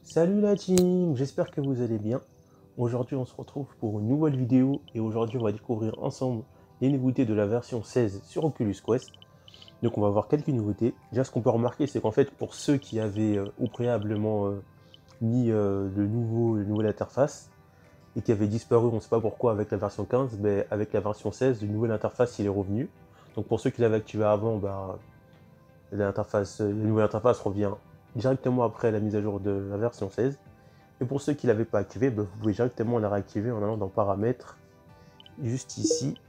Salut la team, j'espère que vous allez bien. Aujourd'hui on se retrouve pour une nouvelle vidéo et aujourd'hui on va découvrir ensemble les nouveautés de la version 16 sur Oculus Quest. Donc on va voir quelques nouveautés. Déjà ce qu'on peut remarquer c'est qu'en fait pour ceux qui avaient au préalablement mis le nouvelle interface et qui avaient disparu, on ne sait pas pourquoi avec la version 15, mais avec la version 16, une nouvelle interface il est revenu. Donc pour ceux qui l'avaient activé avant, la nouvelle interface revient directement après la mise à jour de la version 16. Et pour ceux qui ne l'avaient pas activé, vous pouvez directement la réactiver en allant dans Paramètres, juste ici,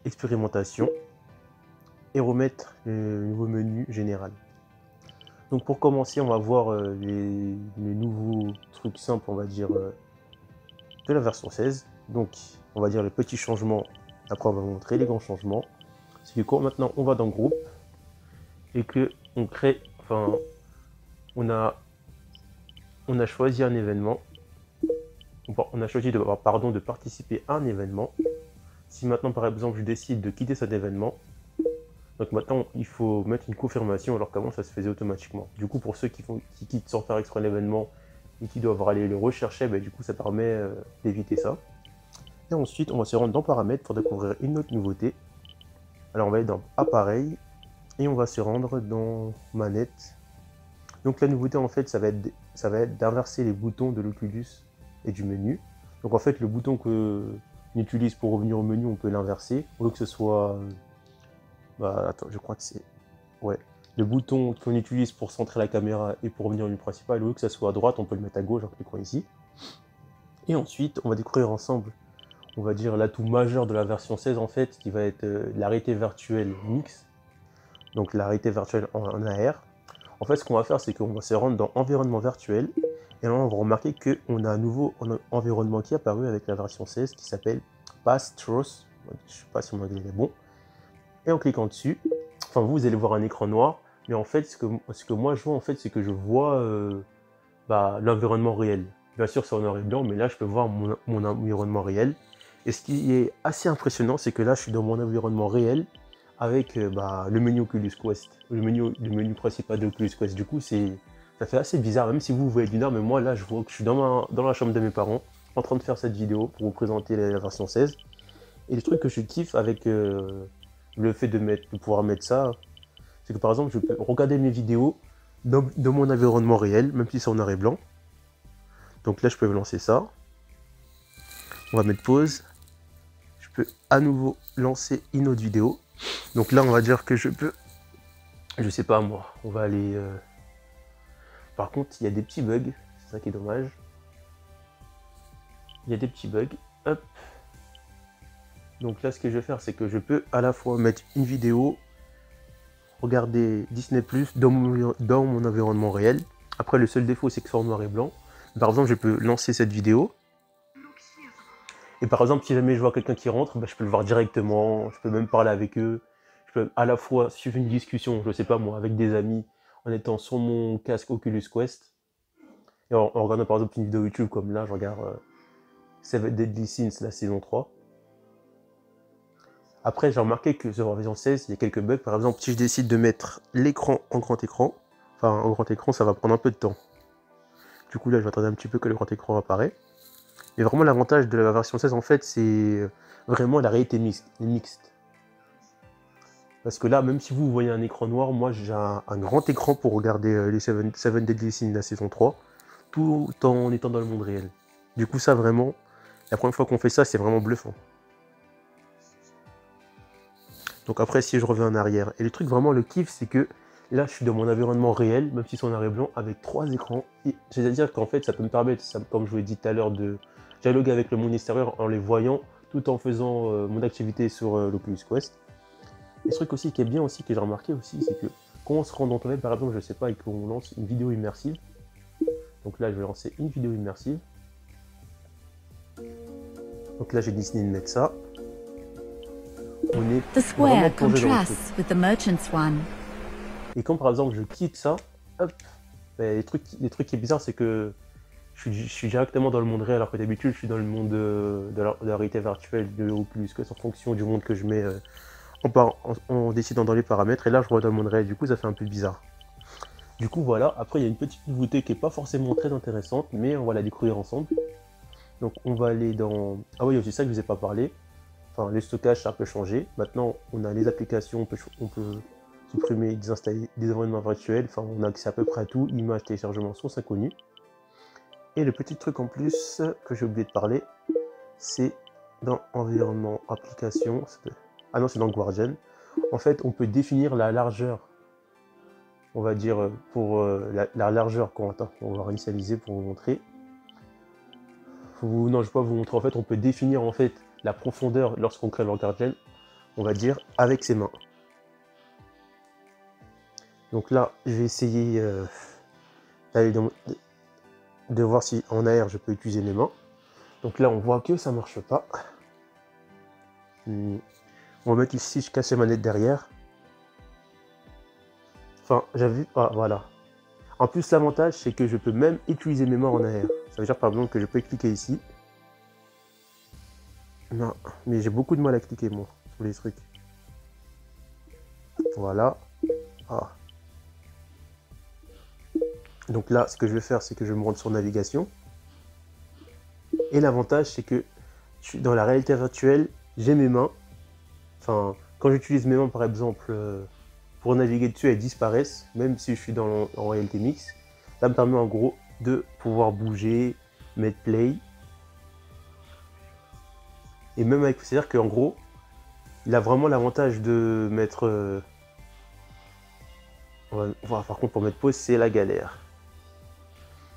Expérimentation, et remettre le nouveau menu général. Donc pour commencer, on va voir les nouveaux trucs simples, on va dire, de la version 16. Donc on va dire les petits changements, après on va vous montrer les grands changements. C'est que quand maintenant on va dans Groupe, et que on crée, enfin, on a choisi un événement, on a choisi de participer à un événement. Si maintenant par exemple je décide de quitter cet événement, donc maintenant il faut mettre une confirmation alors qu'avant ça se faisait automatiquement. Du coup pour ceux qui quittent sans faire exprès l'événement et qui doivent aller le rechercher, du coup ça permet d'éviter ça. Et ensuite on va se rendre dans Paramètres pour découvrir une autre nouveauté. Alors on va aller dans Appareil et on va se rendre dans Manette. Donc la nouveauté en fait ça va être d'inverser les boutons de l'Oculus et du menu. Donc en fait le bouton que on utilise pour revenir au menu, on peut l'inverser. Au lieu que ce soit... attends, je crois que c'est... Ouais. Le bouton qu'on utilise pour centrer la caméra et pour revenir au menu principal, au lieu que ça soit à droite, on peut le mettre à gauche en cliquant ici. Et ensuite, on va découvrir ensemble, on va dire l'atout majeur de la version 16 en fait, qui va être la réalité virtuelle mixte. Donc la réalité virtuelle en AR. En fait, ce qu'on va faire, c'est qu'on va se rendre dans Environnement virtuel. Et là, on va remarquer qu'on a un nouveau environnement qui est apparu avec la version 16 qui s'appelle Pastros. Je ne sais pas si mon anglais est bon. Et en cliquant dessus, enfin vous allez voir un écran noir, mais en fait ce que moi je vois en fait c'est que je vois l'environnement réel. Bien sûr c'est en noir et blanc, mais là je peux voir mon environnement réel. Et ce qui est assez impressionnant, c'est que là je suis dans mon environnement réel avec le menu Oculus Quest, le menu principal de Oculus Quest. Du coup ça fait assez bizarre, même si vous voyez du nord, mais moi là je vois que je suis dans la chambre de mes parents en train de faire cette vidéo pour vous présenter la version 16. Et le truc que je kiffe avec le fait de pouvoir mettre ça, c'est que par exemple, je peux regarder mes vidéos dans mon environnement réel, même si c'est en noir et blanc. Donc là, je peux lancer ça. On va mettre pause. Je peux à nouveau lancer une autre vidéo. Donc là, on va dire que je peux... Je sais pas moi, on va aller... Par contre, il y a des petits bugs, c'est ça qui est dommage. Il y a des petits bugs. Hop. Donc là, ce que je vais faire, c'est que je peux à la fois mettre une vidéo, regarder Disney Plus dans mon environnement réel. Après, le seul défaut, c'est que c'est en noir et blanc. Par exemple, je peux lancer cette vidéo. Et par exemple, si jamais je vois quelqu'un qui rentre, je peux le voir directement. Je peux même parler avec eux. Je peux à la fois suivre une discussion, je sais pas moi, avec des amis, en étant sur mon casque Oculus Quest. Et en regardant par exemple une vidéo YouTube comme là, je regarde Seven Deadly Sins, la saison 3. Après, j'ai remarqué que sur la version 16, il y a quelques bugs. Par exemple, si je décide de mettre l'écran en grand écran, en grand écran, ça va prendre un peu de temps. Du coup, là, je vais attendre un petit peu que le grand écran apparaît. Mais vraiment, l'avantage de la version 16, en fait, c'est vraiment la réalité mixte. Parce que là, même si vous voyez un écran noir, moi, j'ai un grand écran pour regarder les Seven Deadly Sins de la saison 3, tout en étant dans le monde réel. Du coup, ça, vraiment, la première fois qu'on fait ça, c'est vraiment bluffant. Donc après, si je reviens en arrière, et le truc vraiment, le kiff, c'est que là, je suis dans mon environnement réel, même si c'est en noir et blanc, avec 3 écrans. C'est-à-dire qu'en fait, ça peut me permettre, comme je vous l'ai dit tout à l'heure, de dialoguer avec le monde extérieur en les voyant, tout en faisant mon activité sur l'Oculus Quest. Et ce truc aussi qui est bien aussi, que j'ai remarqué aussi, c'est que quand on se rend dans ton web, par exemple, je sais pas, et qu'on lance une vidéo immersive, donc là, je vais lancer une vidéo immersive. Donc là, j'ai décidé de mettre ça. On est vraiment plongé dans le truc. Et quand par exemple je quitte ça, hop, les trucs qui est bizarre, c'est que je suis directement dans le monde réel, alors que d'habitude je suis dans le monde de la réalité virtuelle de Oculus Quest en fonction du monde que je mets en décidant dans les paramètres, et là je reviens dans le monde réel, du coup ça fait un peu bizarre. Du coup, voilà. Après, il y a une petite nouveauté qui n'est pas forcément très intéressante, mais on va la découvrir ensemble. Donc, on va aller dans... Ah oui, c'est ça que je ne vous ai pas parlé. Enfin, les stockages, ça peut changer. Maintenant, on a les applications, on peut supprimer, désinstaller des environnements virtuels. Enfin, on a accès à peu près à tout. Images, téléchargement, sources inconnues. Et le petit truc en plus que j'ai oublié de parler, c'est dans environnement application. Ah non, c'est dans Guardian. En fait, on peut définir la largeur. On va dire pour la largeur qu'on attend. On va réinitialiser pour vous montrer. Non, je ne vais pas vous montrer. En fait, on peut définir en fait la profondeur lorsqu'on crée le Guardian. On va dire avec ses mains. Donc là, je vais essayer de voir si en AR je peux utiliser mes mains. Donc là, on voit que ça marche pas. On va mettre ici, je cache les manettes derrière. Enfin, j'avais... Ah, voilà. En plus, l'avantage, c'est que je peux même utiliser mes mains en AR. Ça veut dire, par exemple, que je peux cliquer ici. Non, mais j'ai beaucoup de mal à cliquer, moi, sur les trucs. Voilà. Ah. Donc là, ce que je vais faire, c'est que je vais me rendre sur navigation. Et l'avantage, c'est que dans la réalité virtuelle, j'ai mes mains. Enfin, quand j'utilise mes mains, par exemple, pour naviguer dessus, elles disparaissent, même si je suis en réalité mixte. Ça me permet en gros de pouvoir bouger, mettre play. Et même avec, c'est-à-dire qu'en gros, il a vraiment l'avantage de mettre... par contre, pour mettre pause, c'est la galère.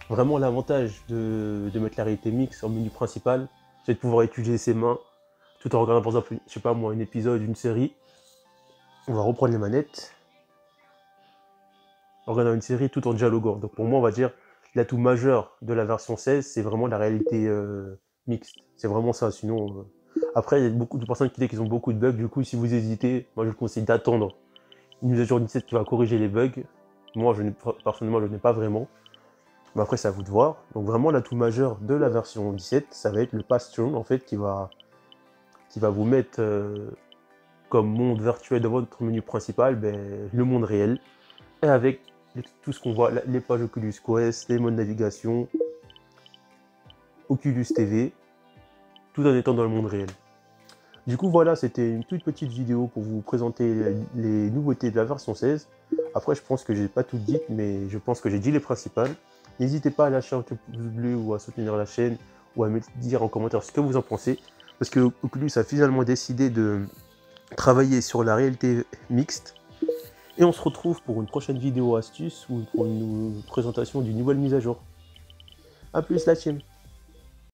Vraiment, l'avantage de mettre la réalité mixte en menu principal, c'est de pouvoir utiliser ses mains tout en regardant, par exemple, je sais pas moi, un épisode, une série. On va reprendre les manettes. En regardant une série tout en dialoguant. Donc pour moi, on va dire, l'atout majeur de la version 16, c'est vraiment la réalité mixte. C'est vraiment ça, sinon... Après, il y a beaucoup de personnes qui disent qu'ils ont beaucoup de bugs. Du coup, si vous hésitez, moi je vous conseille d'attendre une mise à jour 17 qui va corriger les bugs. Moi, personnellement, je n'ai pas vraiment. Mais après, c'est à vous de voir. Donc vraiment, l'atout majeur de la version 17, ça va être le pass-through, en fait, qui va vous mettre comme monde virtuel de votre menu principal, le monde réel. Et avec tout ce qu'on voit, les pages Oculus Quest, les modes navigation, Oculus TV, tout en étant dans le monde réel. Du coup, voilà, c'était une toute petite vidéo pour vous présenter les nouveautés de la version 16. Après, je pense que j'ai pas tout dit, mais je pense que j'ai dit les principales. N'hésitez pas à lâcher un pouce bleu ou à soutenir la chaîne ou à me dire en commentaire ce que vous en pensez. Parce que Oculus a finalement décidé de travailler sur la réalité mixte. Et on se retrouve pour une prochaine vidéo astuce ou pour une présentation d'une nouvelle mise à jour. A plus la team!